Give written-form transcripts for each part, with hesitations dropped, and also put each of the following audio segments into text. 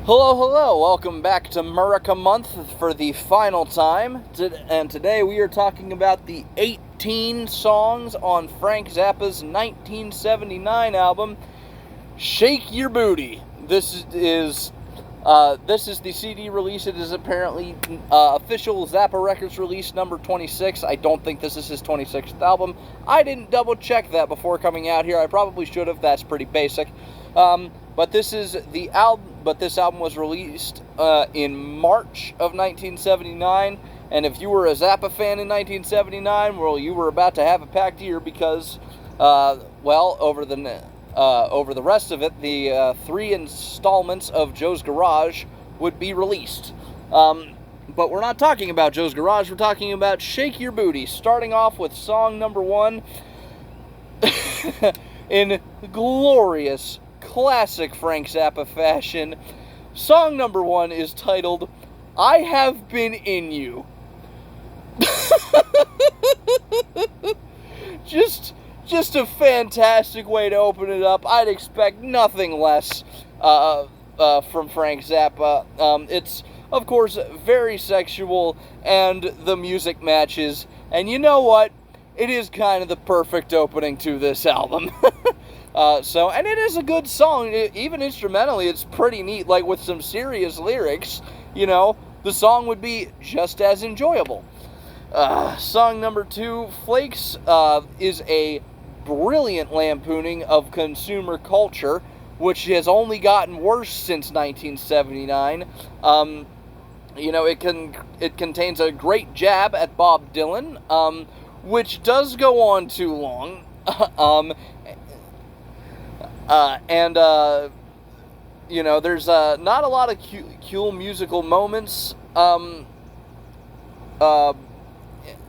Hello, hello, welcome back to Murica Month for the final time, and today we are talking about the 18 songs on Frank Zappa's 1979 album, Sheik, Yerbouti. This is the CD release. It is apparently official Zappa Records release number 26. I don't think this is his 26th album. I didn't double check that before coming out here. I probably should have. That's pretty basic. But this is the album. But this album was released in March of 1979. And if you were a Zappa fan in 1979, well, you were about to have a packed year because, over the rest of it, the 3 installments of Joe's Garage would be released. But we're not talking about Joe's Garage. We're talking about Shake Your Booty, starting off with song number 1 in glorious classic Frank Zappa fashion. Song number 1 is titled, I Have Been In You. Just a fantastic way to open it up. I'd expect nothing less from Frank Zappa. It's, of course, very sexual, and the music matches. And you know what? It is kind of the perfect opening to this album. And it is a good song. Even instrumentally, it's pretty neat. Like, with some serious lyrics, the song would be just as enjoyable. Song number 2, Flakes, is a brilliant lampooning of consumer culture, which has only gotten worse since 1979. It contains a great jab at Bob Dylan, which does go on too long. There's not a lot of cool musical moments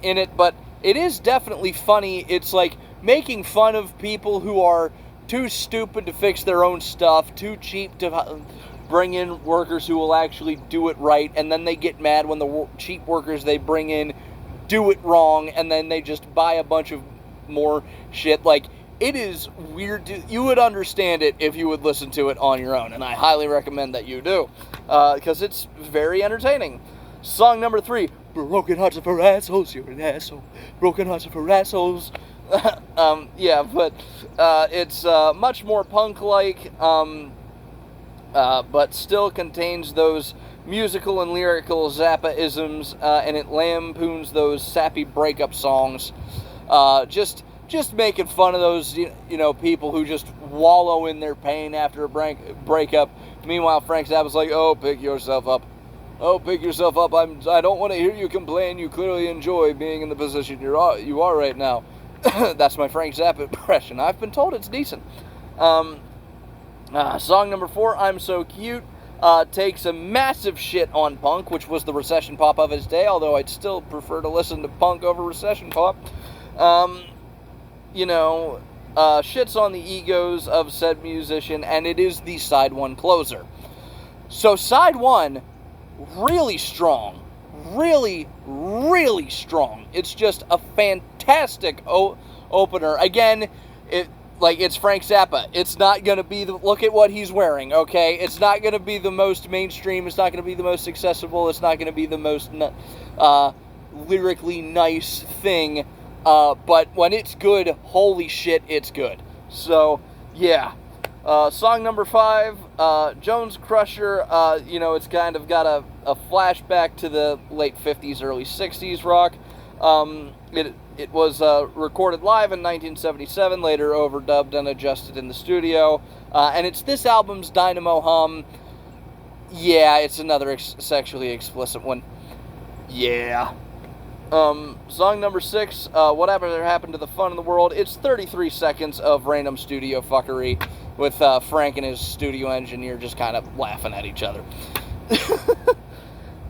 in it, but it is definitely funny. It's like making fun of people who are too stupid to fix their own stuff, too cheap to bring in workers who will actually do it right, and then they get mad when the cheap workers they bring in do it wrong, and then they just buy a bunch of more shit. Like, it is weird. You would understand it if you would listen to it on your own, and I highly recommend that you do, because it's very entertaining. Song number 3, Broken Hearts are for Assholes, you're an asshole. Broken Hearts are for Assholes. It's much more punk-like, but still contains those musical and lyrical Zappa-isms, and it lampoons those sappy breakup songs. Just making fun of those, people who just wallow in their pain after a breakup. Meanwhile, Frank Zappa's like, oh, pick yourself up. Oh, pick yourself up. I don't want to hear you complain. You clearly enjoy being in the position you are right now. That's my Frank Zappa impression. I've been told it's decent. Song number 4, I'm So Cute, takes a massive shit on punk, which was the recession pop of his day, although I'd still prefer to listen to punk over recession pop. Shits on the egos of said musician, and it is the side 1 closer. So side 1, really strong. Really, really strong. It's just a fantastic opener. Again, it's Frank Zappa. It's not going to be look at what he's wearing, okay? It's not going to be the most mainstream. It's not going to be the most accessible. It's not going to be the most lyrically nice thing. But when it's good, holy shit, it's good. So, yeah. Song number 5, Jones Crusher, it's kind of got a flashback to the late 50s, early 60s rock. It was recorded live in 1977, later overdubbed and adjusted in the studio. And it's this album's Dynamo Hum. Yeah, it's another sexually explicit one. Yeah. Song number 6, Whatever Happened to the Fun in the World. It's 33 seconds of random studio fuckery with Frank and his studio engineer just kind of laughing at each other.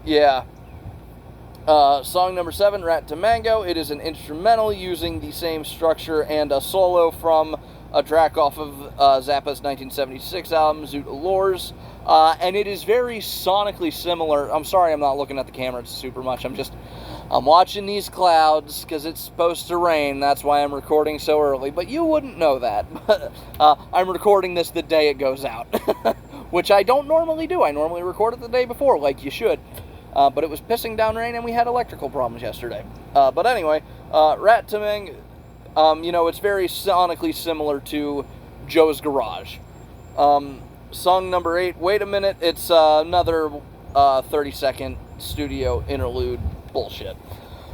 Yeah. Song number 7, Rat to Mango. It is an instrumental using the same structure and a solo from a track off of Zappa's 1976 album, Zoot Allures. And it is very sonically similar. I'm sorry I'm not looking at the camera super much. I'm watching these clouds because it's supposed to rain. That's why I'm recording so early. But you wouldn't know that. I'm recording this the day it goes out. which I don't normally do. I normally record it the day before, like you should. But it was pissing down rain, and we had electrical problems yesterday. But anyway, Rat Tamang, it's very sonically similar to Joe's Garage. Song number 8, Wait a Minute, it's another 30-second studio interlude bullshit.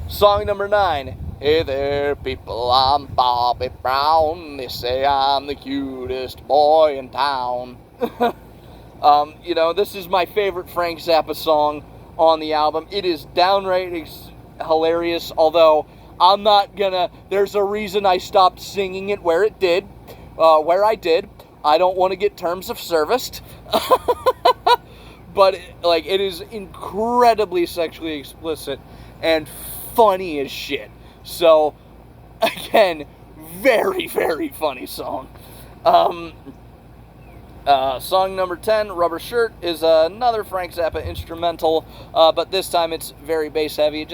Song number 9, Hey there, people, I'm Bobby Brown. They say I'm the cutest boy in town. This is my favorite Frank Zappa song on the album. It is downright hilarious, although I'm not gonna... There's a reason I stopped singing it where I did. I don't want to get terms of service. But, it is incredibly sexually explicit and funny as shit. So, again, very, very funny song. Song number 10, Rubber Shirt, is another Frank Zappa instrumental, but this time it's very bass heavy. It's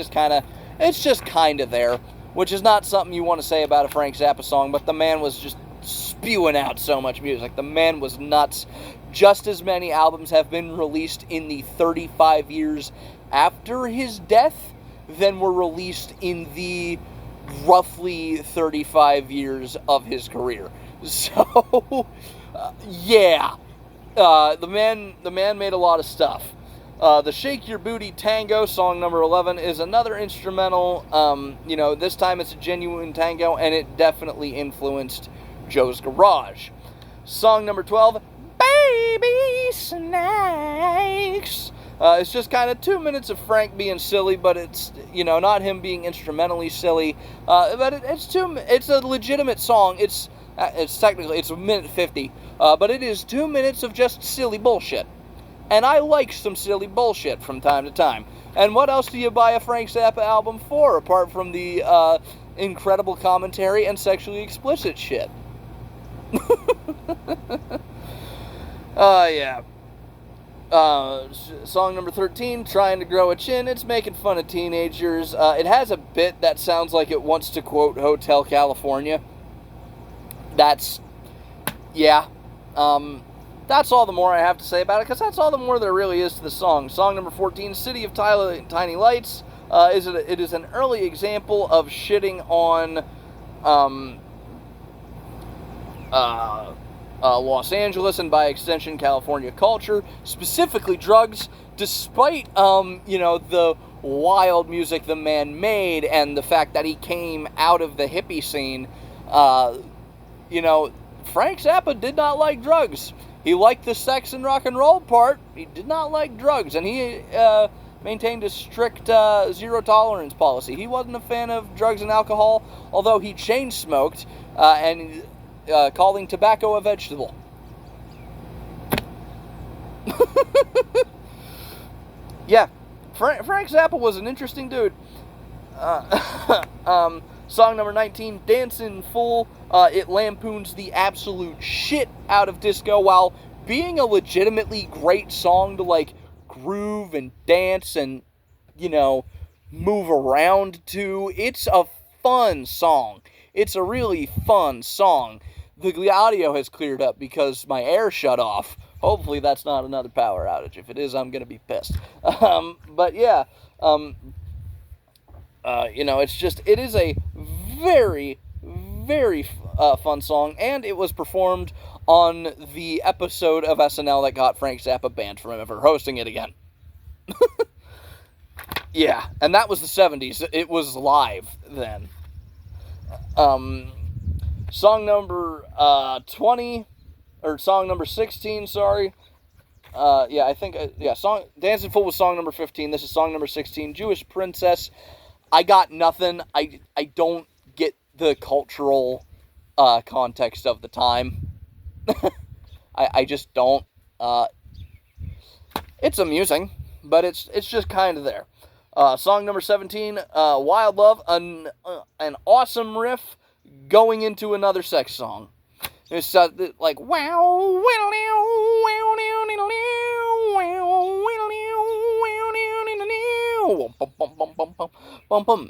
just kind of there, which is not something you want to say about a Frank Zappa song, but the man was just spewing out so much music. The man was nuts. Just as many albums have been released in the 35 years after his death than were released in the roughly 35 years of his career. So, yeah, the man made a lot of stuff. The Sheik, Yerbouti Tango, song number 11, is another instrumental. This time it's a genuine tango, and it definitely influenced Joe's Garage. Song number 12, Baby Snakes. It's just kind of 2 minutes of Frank being silly, but it's, not him being instrumentally silly. But it's a legitimate song. It's technically, it's 1:50, but it is 2 minutes of just silly bullshit. And I like some silly bullshit from time to time. And what else do you buy a Frank Zappa album for, apart from the incredible commentary and sexually explicit shit? Yeah. Song number 13, Trying to Grow a Chin. It's making fun of teenagers. It has a bit that sounds like it wants to quote Hotel California. That's all the more I have to say about it, because that's all the more there really is to the song. Song number 14, City of Tiny Lights. It is an early example of shitting on Los Angeles and by extension California culture, specifically drugs, despite the wild music the man made and the fact that he came out of the hippie scene. Frank Zappa did not like drugs. He liked the sex and rock and roll part. He did not like drugs, and he maintained a strict zero tolerance policy. He wasn't a fan of drugs and alcohol, although he chain smoked and calling tobacco a vegetable. Yeah, Frank Zappa was an interesting dude. Song number 19, Dancin' Fool. It lampoons the absolute shit out of disco while being a legitimately great song to, groove and dance and, move around to. It's a fun song. It's a really fun song. The audio has cleared up because my air shut off. Hopefully that's not another power outage. If it is, I'm going to be pissed. But yeah, it is a very, very fun song, and it was performed on the episode of SNL that got Frank Zappa banned from ever hosting it again. Yeah, and that was the 70s. It was live then. Song number 16, sorry. Dancing Fool was song number 15. This is song number 16, Jewish Princess. I got nothing. I don't get the cultural context of the time. I just don't. It's amusing, but it's just kind of there. Song number 17, Wild Love, an awesome riff going into another sex song. It's like wow,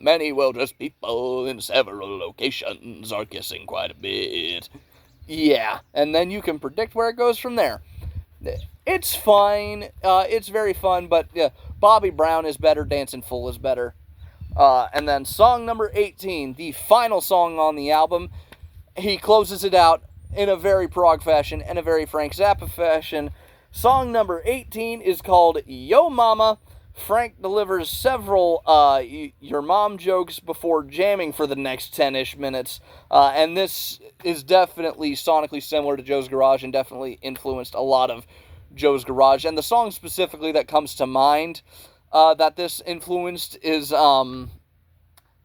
many well-dressed people in several locations are kissing quite a bit. Yeah, and then you can predict where it goes from there. It's fine. It's very fun, but Bobby Brown is better. Dancin' Fool is better. And then song number 18, the final song on the album, he closes it out in a very prog fashion and a very Frank Zappa fashion. Song number 18 is called Yo Mama. Frank delivers several your mom jokes before jamming for the next 10-ish minutes. And this is definitely sonically similar to Joe's Garage and definitely influenced a lot of Joe's Garage. And the song specifically that comes to mind that this influenced is not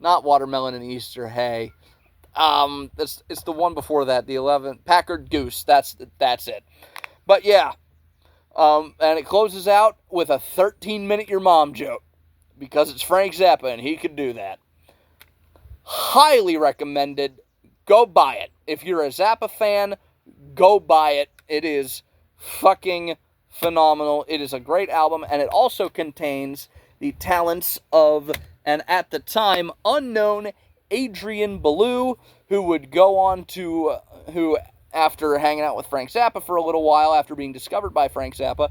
Watermelon and Easter Hay. It's the one before that, the 11th, Packard Goose. That's it. But yeah. And it closes out with a 13-minute your mom joke. Because it's Frank Zappa and he could do that. Highly recommended. Go buy it. If you're a Zappa fan, go buy it. It is fucking phenomenal. It is a great album. And it also contains the talents of an, at the time, unknown Adrian Belew, who would go on to... after hanging out with Frank Zappa for a little while, after being discovered by Frank Zappa,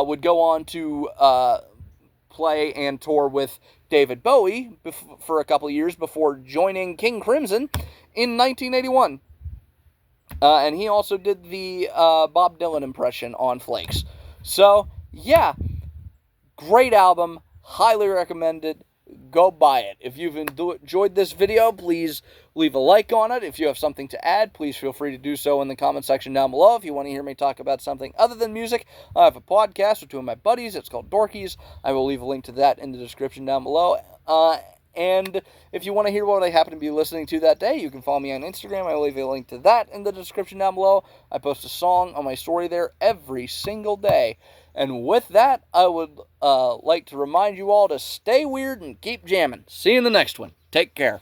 would go on to play and tour with David Bowie for a couple of years before joining King Crimson in 1981. And he also did the Bob Dylan impression on Flakes. So, yeah, great album, highly recommended. Go buy it. If you've enjoyed this video, please leave a like on it. If you have something to add, please feel free to do so in the comment section down below. If you want to hear me talk about something other than music, I have a podcast with two of my buddies. It's called Dorkies. I will leave a link to that in the description down below. And if you want to hear what I happen to be listening to that day, you can follow me on Instagram. I will leave a link to that in the description down below. I post a song on my story there every single day. And with that, I would like to remind you all to stay weird and keep jamming. See you in the next one. Take care.